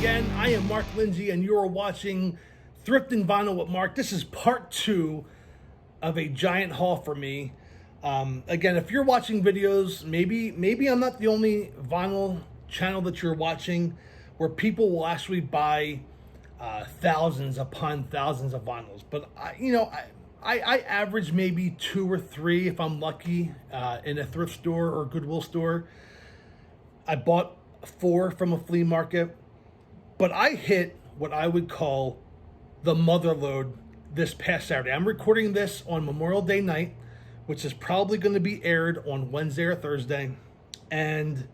again. I am Mark Lindsay, and you are watching Thriftin Vinyl with Mark. This is part 2 of a giant haul for me. Again, if you're watching videos, maybe I'm not the only vinyl channel that you're watching where people will actually buy thousands upon thousands of vinyls. But I average maybe 2 or 3 if I'm lucky in a thrift store or Goodwill store. I bought 4 from a flea market, but I hit what I would call the mother lode this past Saturday. I'm recording this on Memorial Day night, which is probably going to be aired on Wednesday or Thursday, and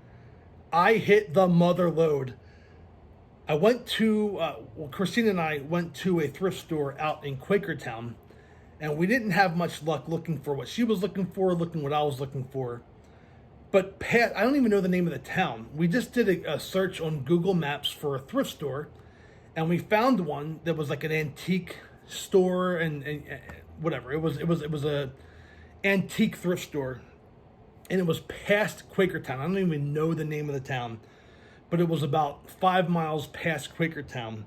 I hit the mother lode. I went to, Christina and I went to a thrift store out in Quakertown, and we didn't have much luck looking for what she was looking for, looking what I was looking for. But I don't even know the name of the town. We just did a search on Google Maps for a thrift store, and we found one that was like an antique store and whatever. It was a antique thrift store, and it was past Quakertown. I don't even know the name of the town, but it was about 5 miles past Quakertown.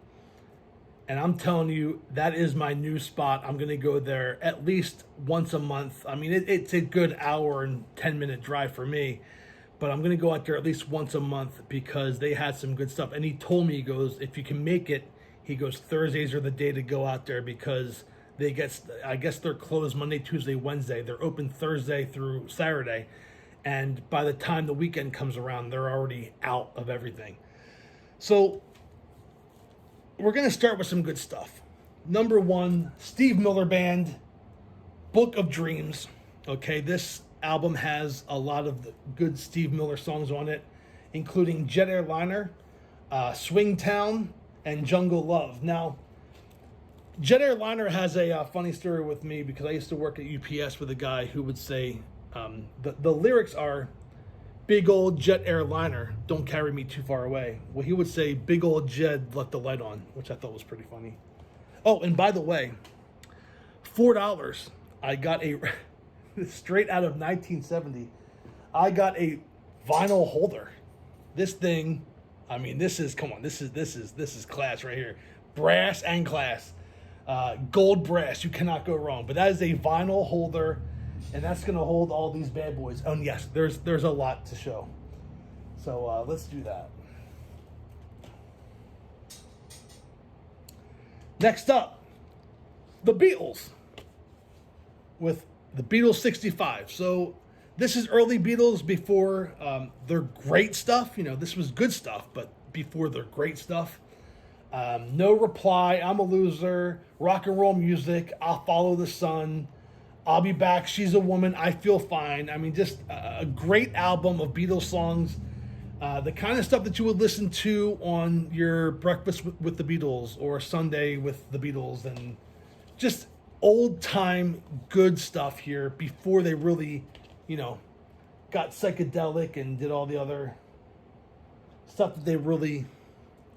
And I'm telling you, that is my new spot. I'm going to go there at least once a month. I mean, it's a good hour and 10-minute drive for me. But I'm going to go out there at least once a month because they had some good stuff. And he told me, he goes, if you can make it, he goes, Thursdays are the day to go out there because I guess they're closed Monday, Tuesday, Wednesday. They're open Thursday through Saturday. And by the time the weekend comes around, they're already out of everything. So we're going to start with some good stuff. Number 1, Steve Miller Band, Book of Dreams. Okay, this album has a lot of the good Steve Miller songs on it, including Jet Airliner, Swing Town, and Jungle Love. Now, Jet Airliner has a funny story with me because I used to work at UPS with a guy who would say, the lyrics are, big old jet airliner, don't carry me too far away. Well, he would say, big old Jed left the light on, which I thought was pretty funny. Oh, and by the way, $4, I got a, straight out of 1970, I got a vinyl holder. This thing, I mean, this is class right here. Brass and class. Gold brass, you cannot go wrong. But that is a vinyl holder, and that's going to hold all these bad boys. Oh, and yes, there's a lot to show. So let's do that. Next up, the Beatles with the Beatles 65. So this is early Beatles before their great stuff. You know, this was good stuff, but before their great stuff. No Reply, I'm a Loser, Rock and Roll Music, I'll Follow the Sun, I'll Be Back, She's a Woman, I Feel Fine. I mean, just a great album of Beatles songs. The kind of stuff that you would listen to on your breakfast with the Beatles or Sunday with the Beatles, and just old time good stuff here before they really, got psychedelic and did all the other stuff that they really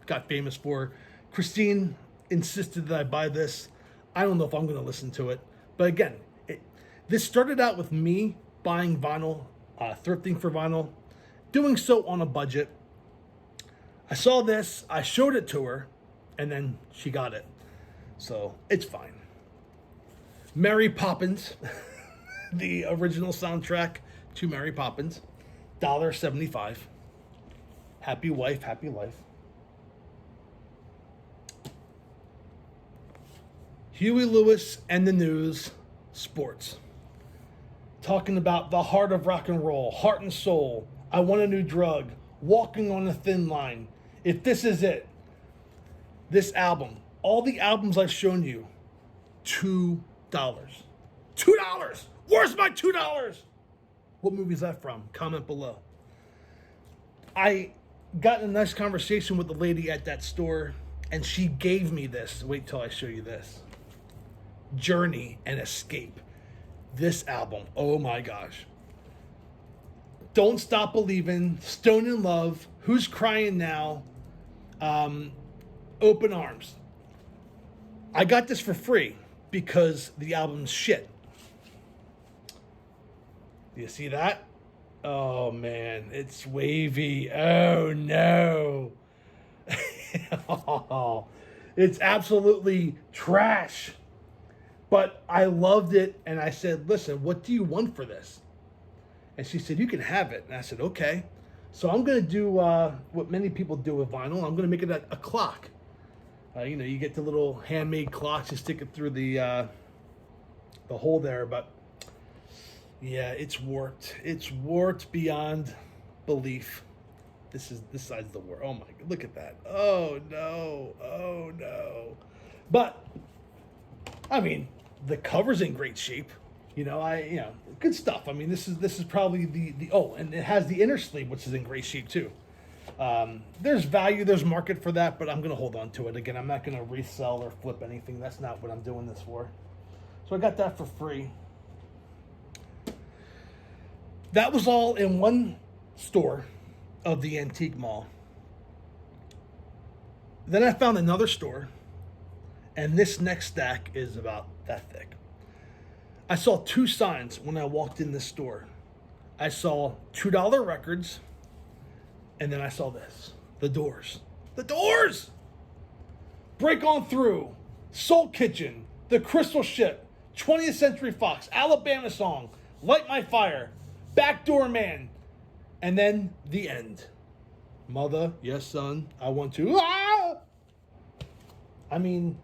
got famous for. Christine insisted that I buy this. I don't know if I'm going to listen to it, but again, this started out with me buying vinyl, thrifting for vinyl, doing so on a budget. I saw this, I showed it to her, and then she got it. So it's fine. Mary Poppins, the original soundtrack to Mary Poppins, $1.75. Happy wife, happy life. Huey Lewis and the News, sports. Talking about the heart of rock and roll, heart and soul, I want a new drug, walking on a thin line. If this is it, this album, all the albums I've shown you, $2. $2! Where's my $2? What movie is that from? Comment below. I got in a nice conversation with the lady at that store, and she gave me this. Wait till I show you this. Journey and Escape. This album, oh my gosh. Don't Stop Believin', Stone in Love, Who's Crying Now, Open Arms. I got this for free because the album's shit. Do you see that? Oh man, it's wavy. Oh no. Oh, it's absolutely trash. But I loved it, and I said, listen, what do you want for this? And she said, you can have it. And I said, okay. So I'm going to do what many people do with vinyl. I'm going to make it a clock. You know, you get the little handmade clocks, you stick it through the hole there. But, yeah, it's warped. It's warped beyond belief. This side's the war. Oh, my God. Look at that. Oh, no. Oh, no. But, I mean, the cover's in great shape. You know, good stuff. I mean, this is probably the and it has the inner sleeve, which is in great shape too. There's value, there's market for that, but I'm gonna hold on to it. Again, I'm not gonna resell or flip anything. That's not what I'm doing this for. So I got that for free. That was all in one store of the antique mall. Then I found another store, and this next stack is about that thick. I saw two signs when I walked in this store. I saw $2 records, and then I saw this, the Doors. The Doors! Break On Through, Soul Kitchen, The Crystal Ship, 20th Century Fox, Alabama Song, Light My Fire, Backdoor Man, and then the end. Mother, yes, son, I want to. Ah! I mean,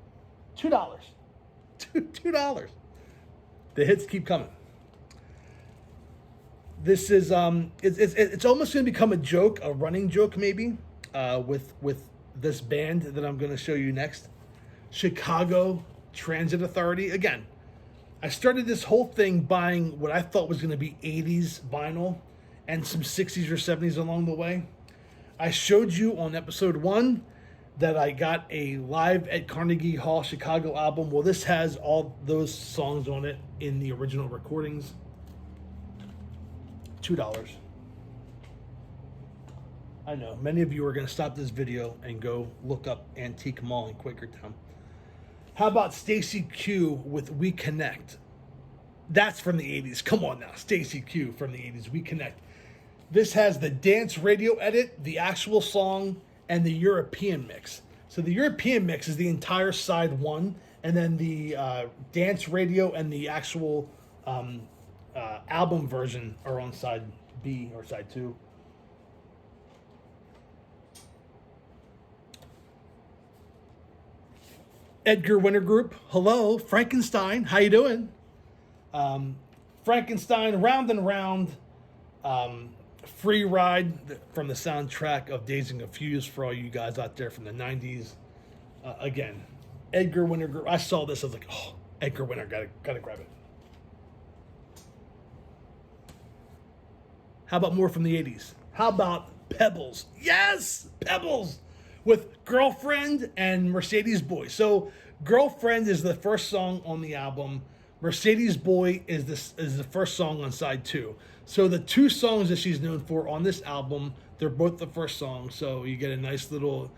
$2. $2. The hits keep coming. This is it's almost going to become a joke, a running joke maybe, with this band that I'm going to show you next, Chicago Transit Authority. Again, I started this whole thing buying what I thought was going to be 80s vinyl and some 60s or 70s along the way. I showed you on episode 1 that I got a Live at Carnegie Hall Chicago album. Well, this has all those songs on it in the original recordings. $2. I know, many of you are going to stop this video and go look up Antique Mall in Quakertown. How about Stacy Q with We Connect? That's from the 80s. Come on now, Stacy Q from the 80s, We Connect. This has the dance radio edit, the actual song, and the European mix. So the European mix is the entire side 1, and then the dance radio and the actual album version are on side B or side 2. Edgar Winter Group, hello. Frankenstein, how you doing? Frankenstein, Round and Round. Free Ride from the soundtrack of Dazed and Confused for all you guys out there from the 90s. Again, Edgar Winter Group. I saw this, I was like, oh, Edgar Winter, gotta grab it. How about more from the 80s? How about Pebbles? Yes, Pebbles with Girlfriend and Mercedes Boy. So Girlfriend is the first song on the album. Mercedes Boy is the first song on side 2. So the two songs that she's known for on this album, they're both the first song. So you get a nice little,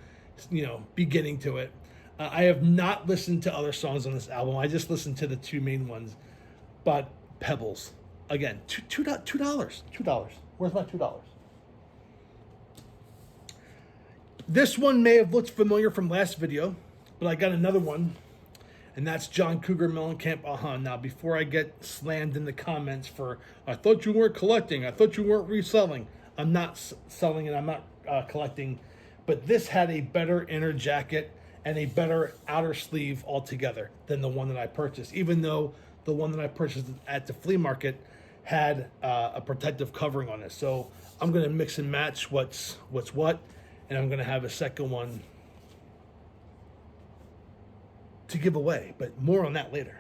beginning to it. I have not listened to other songs on this album. I just listened to the two main ones. But Pebbles, again, $2. Where's my $2? This one may have looked familiar from last video, but I got another one. And that's John Cougar Millencamp. Now, before I get slammed in the comments for, I thought you weren't collecting, I thought you weren't reselling. I'm not selling and I'm not collecting. But this had a better inner jacket and a better outer sleeve altogether than the one that I purchased. Even though the one that I purchased at the flea market had a protective covering on it. So I'm going to mix and match what's what. And I'm going to have a second one to give away, but more on that later.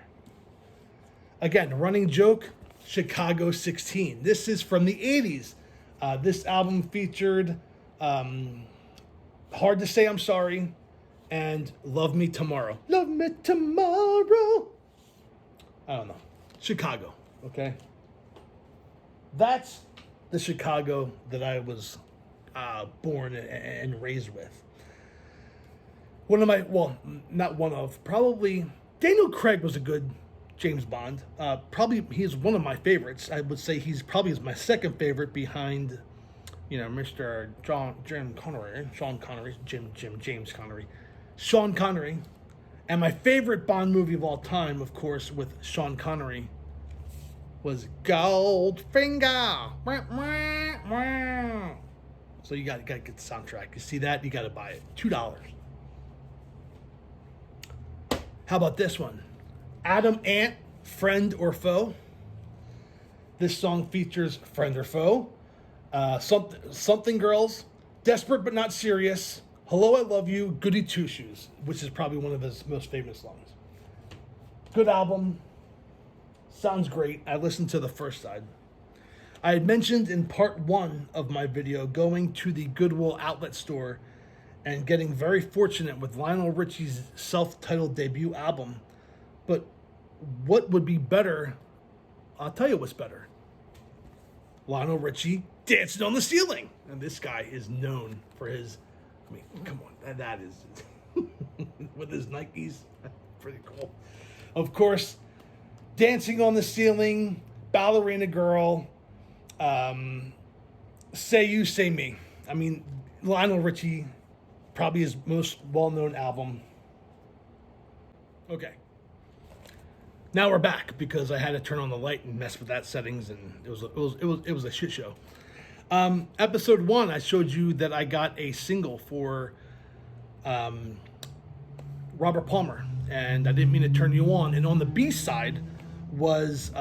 Again, running joke, Chicago 16. This is from the 80s. This album featured Hard to Say I'm Sorry and Love Me Tomorrow. Love Me Tomorrow. I don't know. Chicago, okay? That's the Chicago that I was born and raised with. Probably Daniel Craig was a good James Bond. Probably he's one of my favorites. I would say he's probably my second favorite behind you know, Mr. Jim Connery, Sean Connery, James Connery, Sean Connery, and my favorite Bond movie of all time, of course, with Sean Connery, was Goldfinger. So you got to get the soundtrack. You see that? You got to buy it. $2. How about this one? Adam Ant, Friend or Foe. This song features Friend or Foe, Something Girls, Desperate But Not Serious, Hello I Love You, Goody Two Shoes, which is probably one of his most famous songs. Good album. Sounds great. I listened to the first side. I had mentioned in part 1 of my video going to the Goodwill outlet store and getting very fortunate with Lionel Richie's self-titled debut album. But what would be better? I'll tell you what's better. Lionel Richie dancing on the ceiling. And this guy is known for his, I mean, come on, that is, with his Nikes, pretty cool. Of course, Dancing on the Ceiling, Ballerina Girl, Say You, Say Me. I mean, Lionel Richie, probably his most well-known album. Okay. Now we're back because I had to turn on the light and mess with that settings, and it was a shit show. Episode 1, I showed you that I got a single for Robert Palmer, and I didn't mean to turn you on. And on the B side was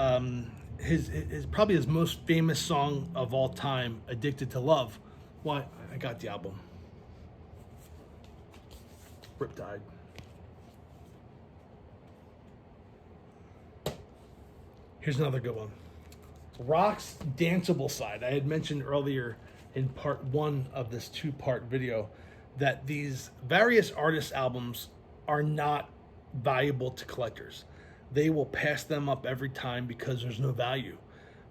his probably his most famous song of all time, "Addicted to Love." Why? I got the album. Riptide. Here's another good one. Rock's danceable side. I had mentioned earlier in part 1 of this 2-part video that these various artists' albums are not valuable to collectors. They will pass them up every time because there's no value.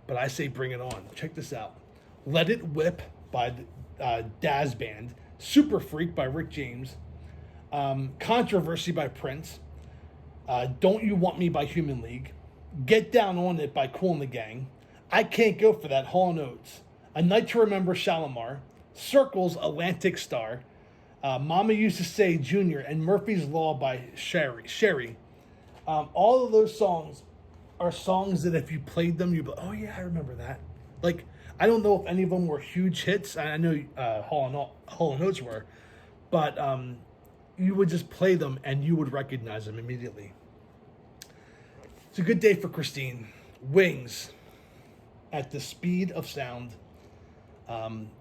But I say bring it on. Check this out. Let It Whip by the Daz Band. Super Freak by Rick James. Controversy by Prince. Don't You Want Me by Human League. Get Down On It by Kool and the Gang. I Can't Go For That, Hall & Oates. A Night to Remember, Shalimar. Circles, Atlantic Star. Mama Used to Say, Junior, and Murphy's Law by Sherry. All of those songs are songs that if you played them, you'd be like, oh yeah, I remember that. Like, I don't know if any of them were huge hits. I know Hall & Oates were. But you would just play them and you would recognize them immediately. It's a good day for Christine. Wings, At the Speed of Sound.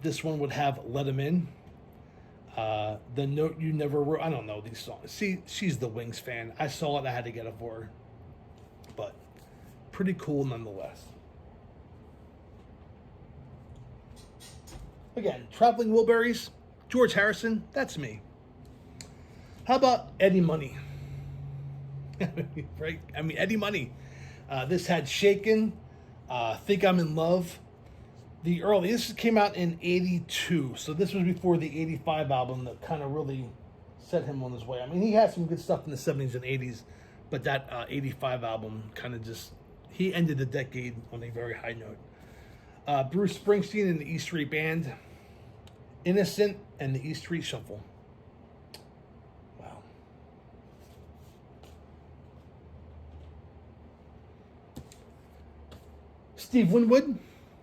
This one would have Let 'Em In. The Note You Never Wrote. I don't know these songs. See, she's the Wings fan. I saw it. I had to get it for her. But pretty cool nonetheless. Again, Traveling Wilburys, George Harrison. That's me. How about Eddie Money? Right? I mean, Eddie Money. This had Shaken, Think I'm in Love. This came out in 82, so this was before the 85 album that kind of really set him on his way. I mean, he had some good stuff in the 70s and 80s, but that 85 album kind of just, he ended the decade on a very high note. Bruce Springsteen and the E Street Band, Innocent and the E Street Shuffle. Wow. Steve Winwood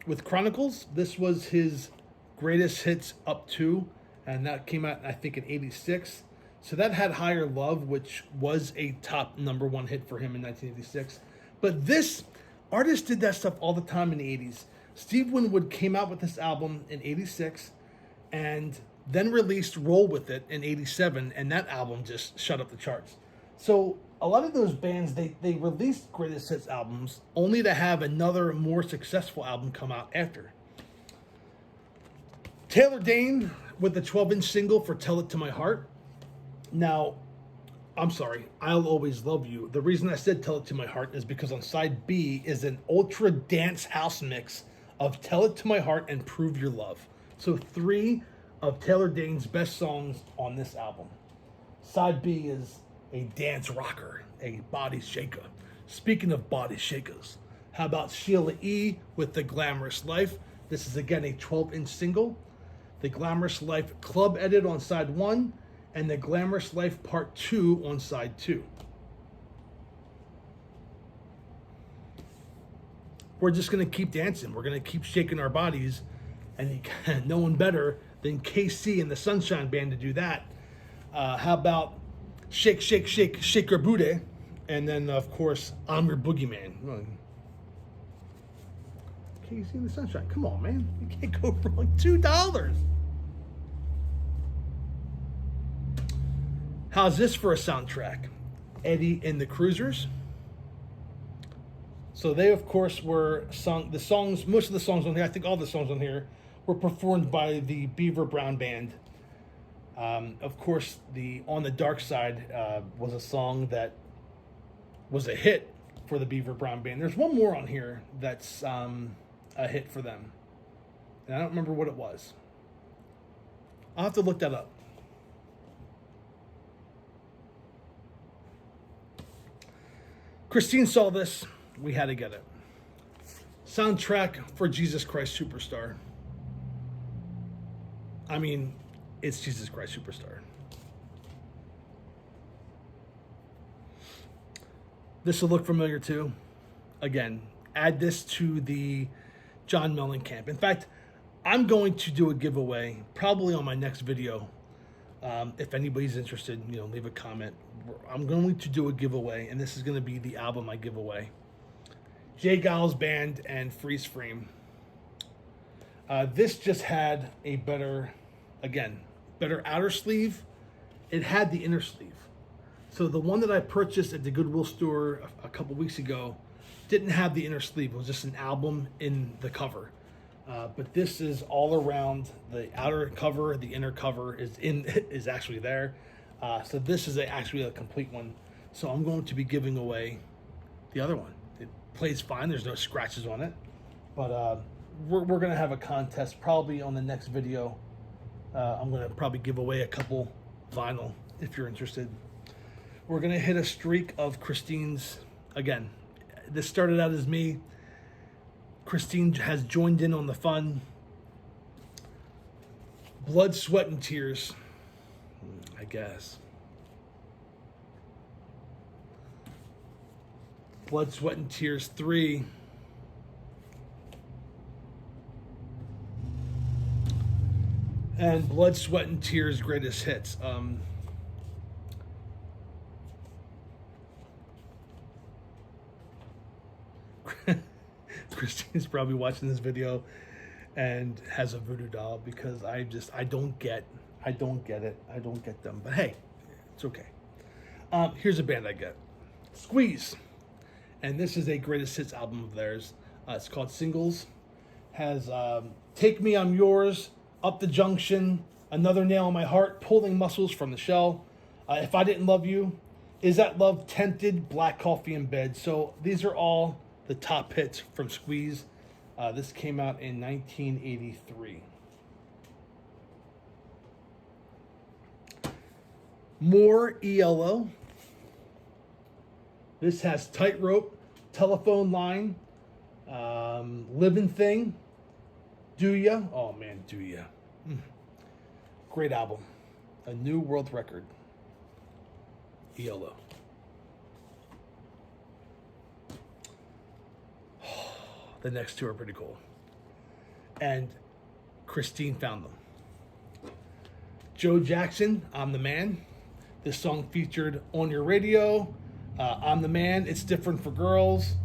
with Chronicles. This was his greatest hits up to, and that came out, I think, in 86. So that had Higher Love, which was a top #1 hit for him in 1986. But this artist did that stuff all the time in the 80s. Steve Winwood came out with this album in 86 and then released Roll With It in 87, and that album just shut up the charts. So a lot of those bands, they released greatest hits albums only to have another more successful album come out after. Taylor Dayne with the 12-inch single for Tell It To My Heart. Now, I'm sorry, I'll Always Love You. The reason I said Tell It To My Heart is because on side B is an ultra dance house mix of Tell It To My Heart and Prove Your Love. So 3 of Taylor Dayne's best songs on this album. Side B is a dance rocker, a body shaker. Speaking of body shakers, how about Sheila E. with The Glamorous Life? This is again a 12-inch single. The Glamorous Life Club Edit on side 1, and the Glamorous Life Part 2 on side 2. We're just going to keep dancing. We're going to keep shaking our bodies, and no one better than KC and the Sunshine Band to do that. How about Shake, Shake, Shake, Shake Your Booty, and then, of course, I'm Your Boogeyman. KC and the Sunshine. Come on, man. You can't go wrong. $2. How's this for a soundtrack? Eddie and the Cruisers. So they, of course, were sung. The songs, most of the songs on here, I think all the songs on here, were performed by the Beaver Brown Band. Of course, the On the Dark Side was a song that was a hit for the Beaver Brown Band. There's one more on here that's a hit for them, and I don't remember what it was. I'll have to look that up. Christine saw this. We had to get it. Soundtrack for Jesus Christ Superstar. I mean, it's Jesus Christ Superstar. This will look familiar too. Again, add this to the John Millencamp. In fact, I'm going to do a giveaway probably on my next video. If anybody's interested, leave a comment. I'm going to do a giveaway, and this is going to be the album I give away. Jay Giles Band and Freeze Frame. This just had a better outer sleeve. It had the inner sleeve. So the one that I purchased at the Goodwill store a couple weeks ago didn't have the inner sleeve. It was just an album in the cover. But this is all around the outer cover. The inner cover is actually there. So this is actually a complete one. So I'm going to be giving away the other one. It plays fine. There's no scratches on it. But we're going to have a contest probably on the next video. I'm going to probably give away a couple vinyl if you're interested. We're going to hit a streak of Christine's. Again, this started out as me. Christine has joined in on the fun. Blood, Sweat, and Tears, I guess. Blood, Sweat, and Tears 3. And Blood, Sweat, and Tears Greatest Hits. Christine's probably watching this video and has a voodoo doll because I don't get it. I don't get them. But hey, it's okay. Here's a band I get. Squeeze. And this is a greatest hits album of theirs. It's called Singles. Has Take Me, I'm Yours, Up the Junction, Another Nail in My Heart, Pulling Muscles from the Shell, If I Didn't Love You, Is That Love Tempted, Black Coffee in Bed. So these are all the top hits from Squeeze. This came out in 1983. More ELO. This has Tightrope, Telephone Line, Living Thing, Do Ya. Oh man, Do Ya. Great album. A New World Record. ELO. The next two are pretty cool. And Christine found them. Joe Jackson, I'm the Man. This song featured On Your Radio. I'm the Man, It's Different for Girls.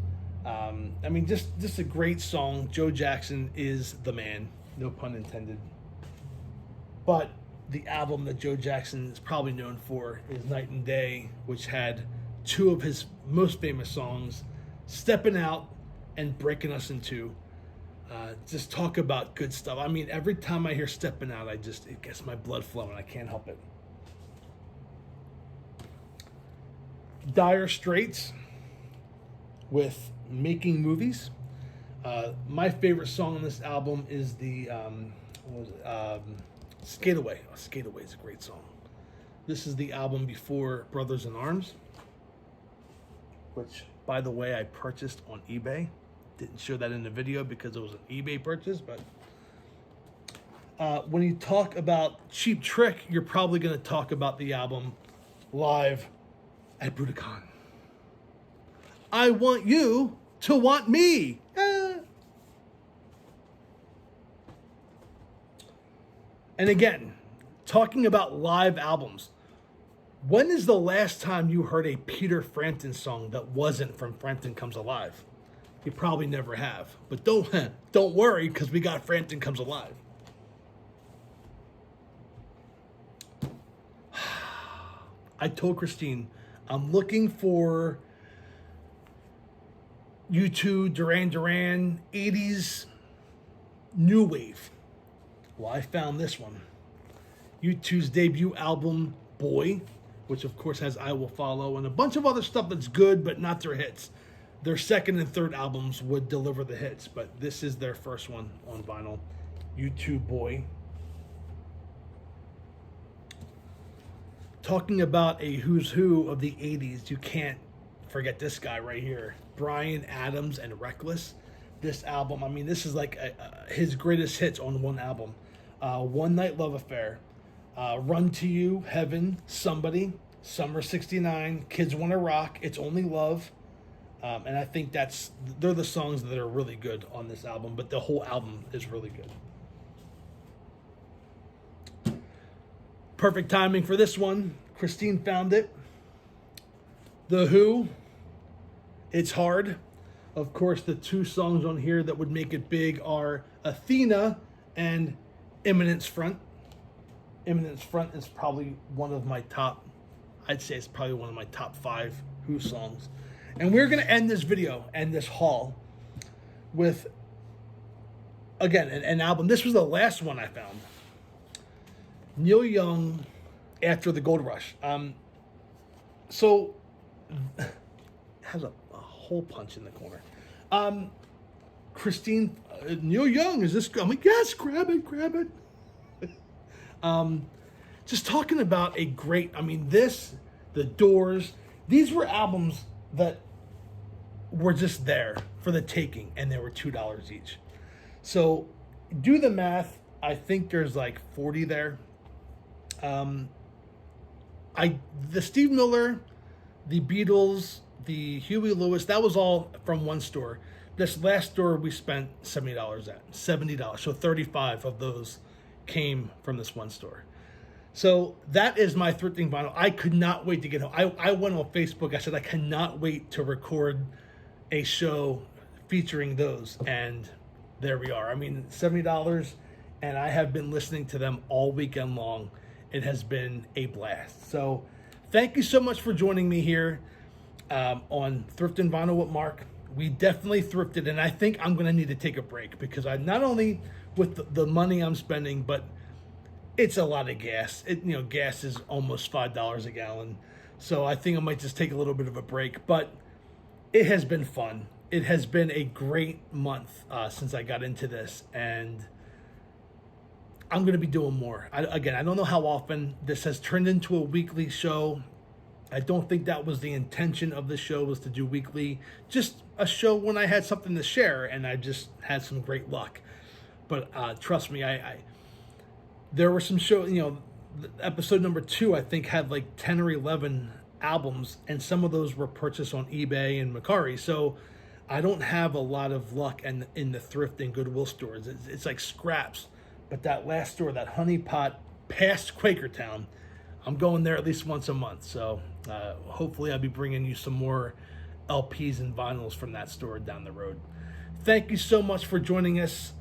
I mean, just a great song. Joe Jackson is the man. No pun intended. But the album that Joe Jackson is probably known for is Night and Day, which had two of his most famous songs, Stepping Out and Breaking Us in Two. Just talk about good stuff. I mean, every time I hear Stepping Out, it gets my blood flowing. I can't help it. Dire Straits with Making Movies. My favorite song on this album is the Skate Away. Oh, Skate Away is a great song. This is the album before Brothers in Arms, which, by the way, I purchased on eBay. didn't show that in the video because it was an eBay purchase, but when you talk about Cheap Trick, you're probably going to talk about the album Live at Budokan. I want you to want me. And again, talking about live albums, when is the last time you heard a Peter Frampton song that wasn't from Frampton Comes Alive? You probably never have. But don't worry, because we got Frampton Comes Alive. I told Christine, I'm looking for U2, Duran Duran, 80s new wave. Well, I found this one. U2's debut album, Boy, which of course has I Will Follow and a bunch of other stuff that's good, but not their hits. Their second and third albums would deliver the hits, but this is their first one on vinyl. U2 Boy. Talking about a who's who of the 80s, you can't forget this guy right here. Bryan Adams and Reckless. This album, I mean, this is like his greatest hits on one album. One Night Love Affair, Run to You, Heaven, Somebody, Summer 69, Kids Wanna Rock, It's Only Love. And I think they're the songs that are really good on this album, but the whole album is really good. Perfect timing for this one. Christine found it. The Who, It's Hard. Of course, the two songs on here that would make it big are Athena and Eminence Front. Eminence Front is probably one of my top, I'd say it's probably one of my top 5 Who songs. And we're going to end this video and this haul with, again, an album. This was the last one I found. Neil Young, After the Gold Rush. So, it has a hole punch in the corner. Christine, Neil Young, is this? I'm like, yes, grab it. Just talking about a great, I mean, this, The Doors, these were albums that were just there for the taking, and they were $2 each. So do the math. I think there's like 40 there. The Steve Miller, the Beatles, the Huey Lewis, that was all from one store. This last store we spent $70 at. $70. So 35 of those came from this one store. So that is my Thrifting Vinyl. I could not wait to get home. I went on Facebook. I said I cannot wait to record a show featuring those. And there we are. I mean, $70, and I have been listening to them all weekend long. It has been a blast. So thank you so much for joining me here on Thriftin' Vinyl with Mark. We definitely thrifted, and I think I'm going to need to take a break because I not only with the money I'm spending, but it's a lot of gas. Gas is almost $5 a gallon. So I think I might just take a little bit of a break, but it has been fun. It has been a great month since I got into this, and I'm going to be doing more. I don't know how often. This has turned into a weekly show. I don't think that was the intention of the show, was to do weekly. Just a show when I had something to share, and I just had some great luck. But trust me, there were some shows, episode number 2, I think, had like 10 or 11 albums, and some of those were purchased on eBay and Mercari. So I don't have a lot of luck in the thrift and Goodwill stores. It's like scraps. But that last store, that Honey Pot past Quakertown, I'm going there at least once a month. So hopefully I'll be bringing you some more LPs and vinyls from that store down the road. Thank you so much for joining us.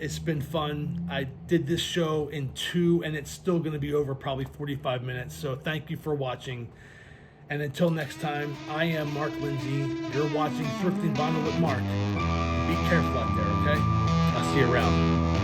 It's been fun. I did this show in 2, and it's still going to be over probably 45 minutes. So thank you for watching. And until next time, I am Mark Lindsay. You're watching Thrifting Vinyl with Mark. Be careful out there, okay? I'll see you around.